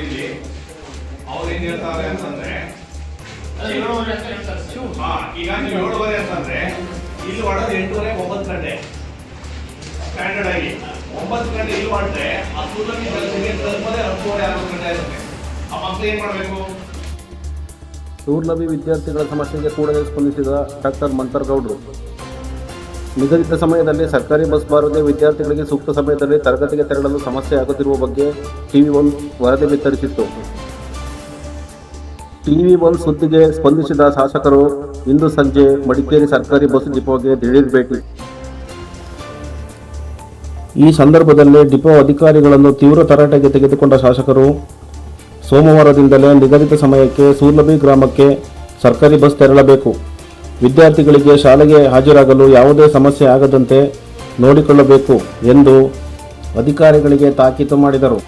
ಇಲ್ಲಿ ಅವ್ರು ಏನ್ ಹೇಳ್ತಾರೆ ಅಂತಂದ್ರೆ ಈಗ ನೀವು 7:30 ಅಂತಂದ್ರೆ ಇಲ್ಲಿ ಹೊಡೆದು 8:30 9 ಗಂಟೆ ಸ್ಟ್ಯಾಂಡರ್ಡ್ ಆಗಿ 9 ಗಂಟೆ ಇಲ್ಲಿ ಹೊರಟ್ರೆ ಆ ಸೂರ್ಯನ ಕೆಲಸಕ್ಕೆ ತಲುಪದೆ 10:30 6 ಗಂಟೆ ಆಗುತ್ತೆ. ಆ ಮಕ್ಕಳು ಏನ್ ಮಾಡಬೇಕು? ಸೂರ್ಲಭಿ ವಿದ್ಯಾರ್ಥಿಗಳ ಸಮಸ್ಯೆಗೆ ಕೂಡಲೇ ಸ್ಪಂದಿಸಿದ ಡಾಕ್ಟರ್ ಮಂತರ್ಗೌಡರು. ನಿಗದಿತ ಸಮಯದಲ್ಲಿ ಸರ್ಕಾರಿ ಬಸ್ ಬಾರದೆ ವಿದ್ಯಾರ್ಥಿಗಳಿಗೆ ಸೂಕ್ತ ಸಮಯದಲ್ಲಿ ತರಗತಿಗೆ ತೆರಳಲು ಸಮಸ್ಯೆ ಆಗುತ್ತಿರುವ ಬಗ್ಗೆ TV1 ವರದಿ ಬಿತ್ತರಿಸಿತ್ತು. TV1 ಸುದ್ದಿಗೆ ಸ್ಪಂದಿಸಿದ ಶಾಸಕರು ಇಂದು ಸಂಜೆ ಮಡಿಕೇರಿ ಸರ್ಕಾರಿ ಬಸ್ ಡಿಪೋಗೆ ದಿಢೀರ್ ಭೇಟಿ. ಈ ಸಂದರ್ಭದಲ್ಲಿ ಡಿಪೋ ಅಧಿಕಾರಿಗಳನ್ನು ತೀವ್ರ ತರಾಟೆಗೆ ತೆಗೆದುಕೊಂಡ ಶಾಸಕರು ಸೋಮವಾರದಿಂದಲೇ ನಿಗದಿತ ಸಮಯಕ್ಕೆ ಸೂರ್ಲಭಿ ಗ್ರಾಮಕ್ಕೆ ಸರ್ಕಾರಿ ಬಸ್ ತೆರಳಬೇಕು, ವಿದ್ಯಾರ್ಥಿಗಳಿಗೆ ಶಾಲೆಗೆ ಹಾಜರಾಗಲು ಯಾವುದೇ ಸಮಸ್ಯೆ ಆಗದಂತೆ ನೋಡಿಕೊಳ್ಳಬೇಕು ಎಂದು ಅಧಿಕಾರಿಗಳಿಗೆ ತಾಕೀತು ಮಾಡಿದರು.